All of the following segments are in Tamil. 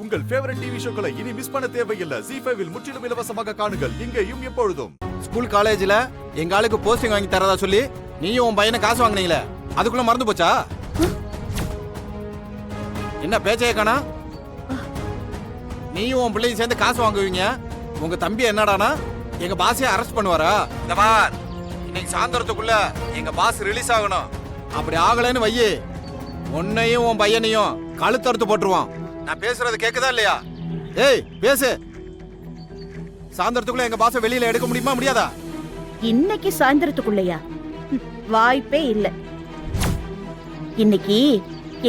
உங்கள் ஃபேவரட் டிவி ஷோக்களை இனி மிஸ் பண்ண தேவையில்லை. ZEE5 இல் முற்றிலும் இலவசமாக காணுங்கள், இங்கேயும் எப்பொழுதும். ஸ்கூல் காலேஜ்ல எங்க ஆளுக்கு போஸ்டிங் வாங்கி தரதா சொல்லி நீயும் உன் பையனை காசு வாங்குனீங்களே, அதுக்குள்ள மறந்து போச்சா? என்ன பேச்சே காணா? நீயும் உன் பிள்ளையும் சேர்ந்து காசு வாங்குவீங்க. உங்க தம்பி என்னடானா எங்க பாஸையே அரெஸ்ட் பண்ணுவாரா? இந்த பார், இன்னைக்கு சாயந்தரத்துக்குள்ள எங்க பாஸ் ரிலீஸ் ஆகணும். அப்படி ஆகலைன்னு வையே, உன்னையும் உன் பையனையும் கழுத்தறுத்து போட்டுருவான். நான் பேசுறது கேக்குதா இல்லையா? ஏய் பேசு. சாயந்தரத்துக்குள்ள எங்க பாஸை வெளியில எடுக்க முடியுமா முடியாதா? இன்னைக்கு சாயந்தரத்துக்குள்ளயா? வாய்ப்பே இல்ல. இன்னைக்கு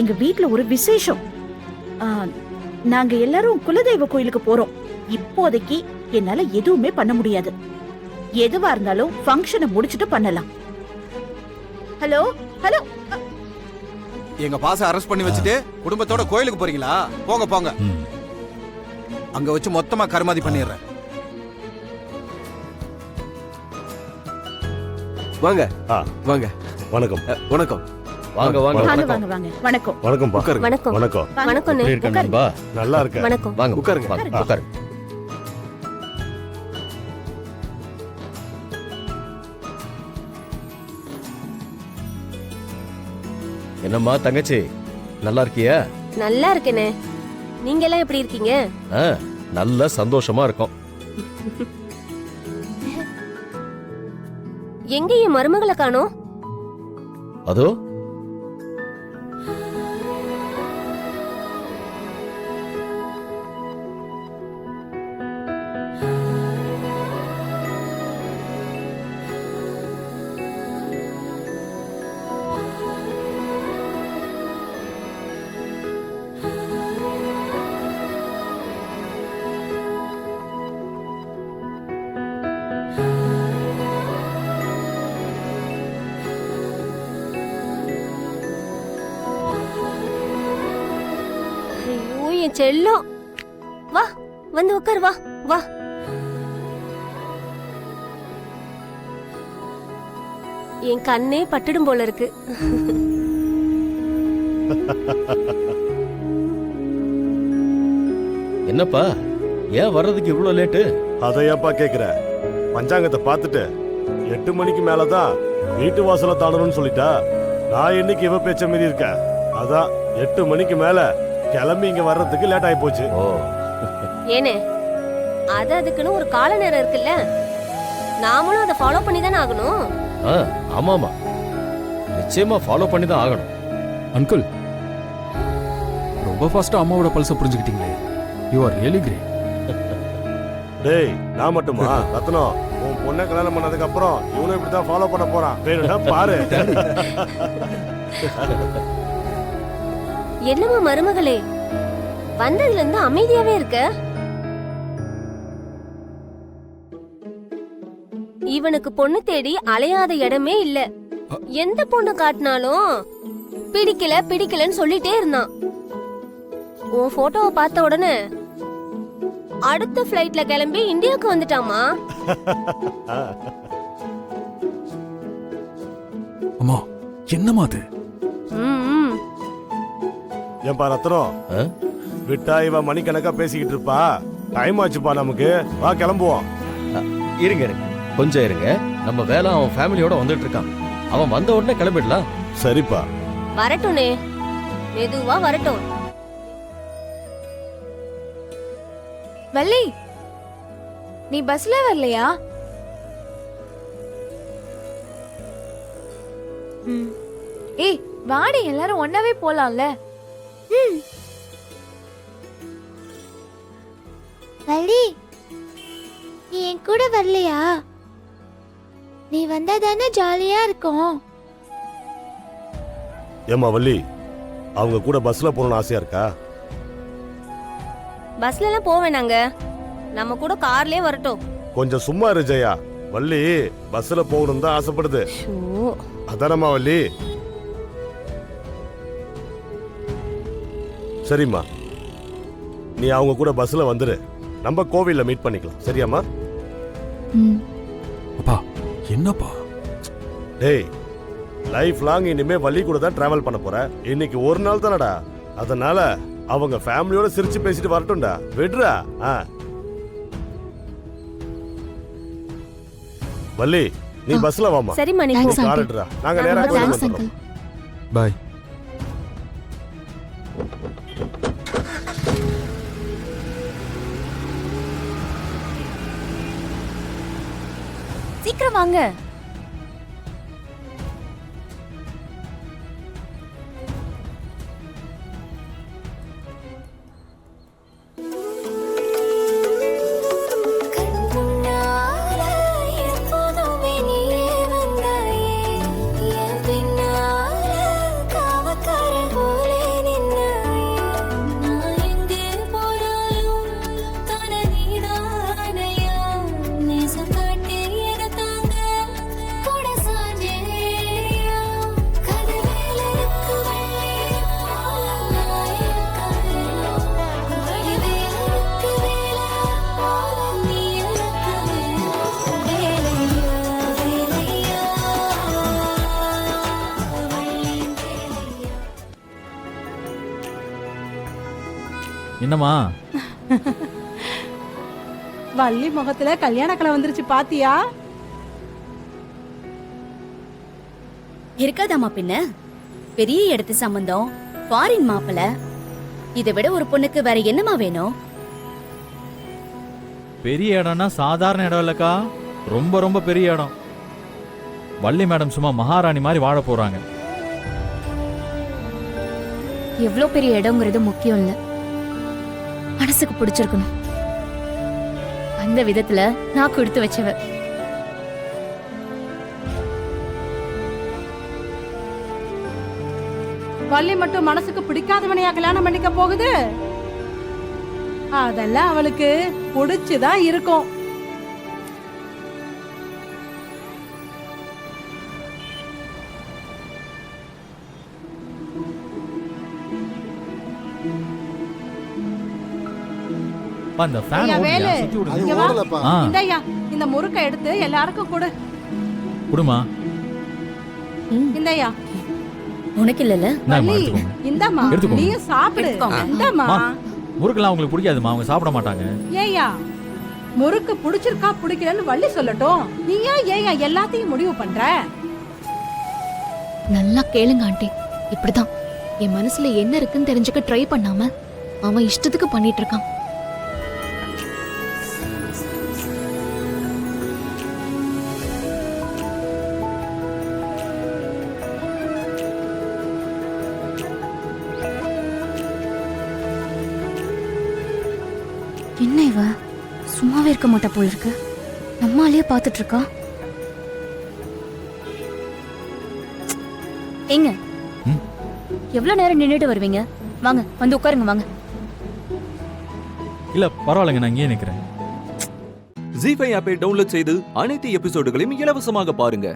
எங்க வீட்ல ஒரு விசேஷம். நாங்க எல்லாரும் குலதெய்வ கோயிலுக்கு போறோம். இப்போதைக்கு என்னால எதுவுமே பண்ண முடியாது. எதுவா இருந்தாலும் ஃபங்க்ஷனை முடிச்சிட்டு பண்ணலாம். ஹலோ ஹலோ, எங்க பாஸை அரெஸ்ட் பண்ணி வச்சுட்டு குடும்பத்தோட கோயிலுக்கு போறீங்களா? போங்க போங்க, அங்க வச்சு மொத்தமா கருமாதி பண்ணிடுறேன். வாங்க வாங்க. வணக்கம். வணக்கம். வாங்க வாங்க. வாங்க வாங்க வாங்க. வணக்கம் வணக்கம். வணக்கம். வணக்கம். வணக்கம். நல்லா இருக்கேன். வணக்கம். வாங்க உட்காருங்க. உட்காருங்க. என்னம்மா தங்கச்சி, நல்லா இருக்கியா? நல்லா இருக்கேனே. நீங்க எல்லாம் எப்படி இருக்கீங்க? நல்ல சந்தோஷமா இருக்கோம். எங்க என் மருமகளை காணோம்? அதோ என் செல்லம், வா வந்து உட்கார். வா வா. என் கண்ணே பட்டுடும் போல இருக்கு. என்னப்பா, ஏன் வர்றதுக்கு இவ்வளவு லேட்டு? அதையாப்பா கேக்குற? பஞ்சாங்கத்தை பார்த்துட்டு 8 மணிக்கு மேலதான் வீட்டு வாசல தாண்டணும்னு சொல்லிட்டா. நான் இன்னைக்கு இவ பேச்ச மீறி இருக்கேன். அதான் 8 மணிக்கு மேல கிளம்பி இங்க வர்றதுக்கு லேட் ஆகி போச்சு. ஏனே, அதுக்குன்னு ஒரு கால நேரம் இருக்குல்ல, நாமளும் அதை ஃபாலோ பண்ணி தானே ஆகணும். ஆமாமா, நிச்சயமா ஃபாலோ பண்ணி தான் ஆகணும். அங்கிள், ரொம்ப ஃபாஸ்டா அம்மாவோட பல்ஸை புரிஞ்சுக்கிட்டீங்களே. You are really great. டேய், நான் மட்டுமா ரத்னம், உன் பொண்ணை கல்யாணம் பண்ணதுக்கு அப்புறம் இவனும் இப்படிதான் ஃபாலோ பண்ண போறான். வேணும்னா பாரு. என்னமா மருமகளே, வந்ததுல இருந்து அமைதியாவே இருக்க? இவனுக்கு பொண்ணு தேடி அலையாத இடமே இல்ல. எந்த பொண்ணு காட்டினாலும் பிடிக்கல பிடிக்கலன்னு சொல்லிட்டே இருந்தான். உன் போட்டோவை பார்த்த உடனே அடுத்த ஃபிளைட்ல கிளம்பி இந்தியாவுக்கு வந்துட்டாமா. அம்மா, என்னமா அது? ஏன்பா ரத்னம், விட்டா இவ மணிக்கணக்கா பேசிக்கிட்டு இருப்பா. டைம் ஆச்சுப்பா நமக்கு. வா கிளம்புவோம். இருங்க இருங்க, கொஞ்சம் இருங்க. நம்ம வேலை அவன் ஃபேமிலியோட வந்துட்டு இருக்கான். அவன் வந்த உடனே கிளம்பிடலாம். சரிப்பா. வரட்டும்னே, மெதுவா வரட்டும். வள்ளி, நீ பஸ்ல வரலையா? ஏய் வாடி, எல்லாரும் ஒன்னாவே போலாம்ல. வள்ளி, நீ என் கூட வரலையா? நீ வந்தா தானே ஜாலியா இருக்கும். ஏமா வள்ளி, அவங்க கூட பஸ்ல போகணும்னு ஆசையா இருக்கா? பஸ்ல எல்லாம் போவேனாங்க, நம்ம கூட கார்லயே வரட்டும். கொஞ்சம் சும்மா இரு ஜெயா. வள்ளி பஸ்ல போகணும் தான் ஆசைப்படுது. அதானம்மா வள்ளி? சரிம்மா, நீ அவங்க கூட பஸ்ல வந்துரு. நம்ம கோவில்ல மீட் பண்ணிக்கலாம். சரியாம்மா? அப்பா, என்னப்பா? டேய், லைஃப் லாங் இனிமே வள்ளி கூட தான் டிராவல் பண்ண போற. இன்னைக்கு ஒரு நாள் தானடா, அதனால அவங்க ஃபேமிலியோட சிரிச்சு பேசிட்டு வரட்டும்டா. விடுறா. வள்ளி, நீ பஸ்ல வாமா. சரிம்மா நீ Thanks, போ. கார் எடுறா. நாங்க நேரா ரொம்ப கோயிலுக்கு தேங்க்ஸ் வந்துடுறோம். அங்கிள். பாய். சீக்கிரம் வாங்க. என்னம்மா வள்ளி முகத்துல கல்யாண கலை வந்துருச்சு பாத்தியா? இருக்காதாமா பின்ன? பெரிய இடத்து சம்பந்தம், ஃபாரின் மாப்பிள. இதை விட ஒரு பொண்ணுக்கு வேற என்னமா வேணும்? பெரிய இடம்னா சாதாரண இடம் இல்லக்கா, ரொம்ப ரொம்ப பெரிய இடம். வள்ளி மேடம் சும்மா மகாராணி மாதிரி வாழ போறாங்க. எவ்வளோ பெரிய இடம்ங்கிறது முக்கியம் இல்ல, மனசுக்கு பிடிச்சிருக்கணும். அந்த விதத்துல நான் கொடுத்து வச்சவ. வள்ளி மட்டும் மனசுக்கு பிடிக்காதவனையா கல்யாணம் பண்ணிக்க போகுது? அதெல்லாம் அவளுக்கு பிடிச்சுதான் இருக்கும். அந்த ஃபேன் ஐயா, ஓடுறியா? வேலு, சுத்தி விடுங்க. இங்க வா. ஆ, இந்தாய்யா, இந்த முறுக்கை எடுத்து எல்லாருக்கும் கொடு. குடுமா. இந்தாய்யா. உனக்கு இல்லல? இந்தாம்மா, வள்ளி, எடுத்துக்கோங்க. இந்தாம்மா, எடுத்துக்கோங்க. நீயும் சாப்பிடு. எடுத்துக்கோங்க. இந்தாம்மா. மா, முறுக்கெல்லாம் உங்களுக்கு பிடிக்காதுமா, அவங்க சாப்பிட மாட்டாங்க. ஏய்யா, முறுக்கு பிடிச்சிருக்கா பிடிக்கலன்னு வள்ளி சொல்லட்டும். நீ ஏன் எல்லாத்தையும் முடிவு பண்ற? நல்லா கேளுங்க ஆண்டி. இப்படிதான் என் மனசுல என்ன இருக்குன்னு தெரிஞ்சுக்க ட்ரை பண்ணாம அவன் இஷ்டத்துக்கு பண்ணிட்டு இருக்கான். என்ன இவ சும்மாவே இருக்க மாட்டா போல இருக்கு. நம்மாலேயே பாத்துட்டு இருக்கா. ஏங்க, ம்? எவ்வளவு நேரம் நின்னுட்டு வருவீங்க? வாங்க வந்து உட்காருங்க வாங்க. இல்ல பரவாயில்லைங்க, நான் இங்கேயே நிக்கிறேன். ஜி5 ஆப்பை டவுன்லோட் செய்து அனைத்து எபிசோடுகளையும் இலவசமாக பாருங்க.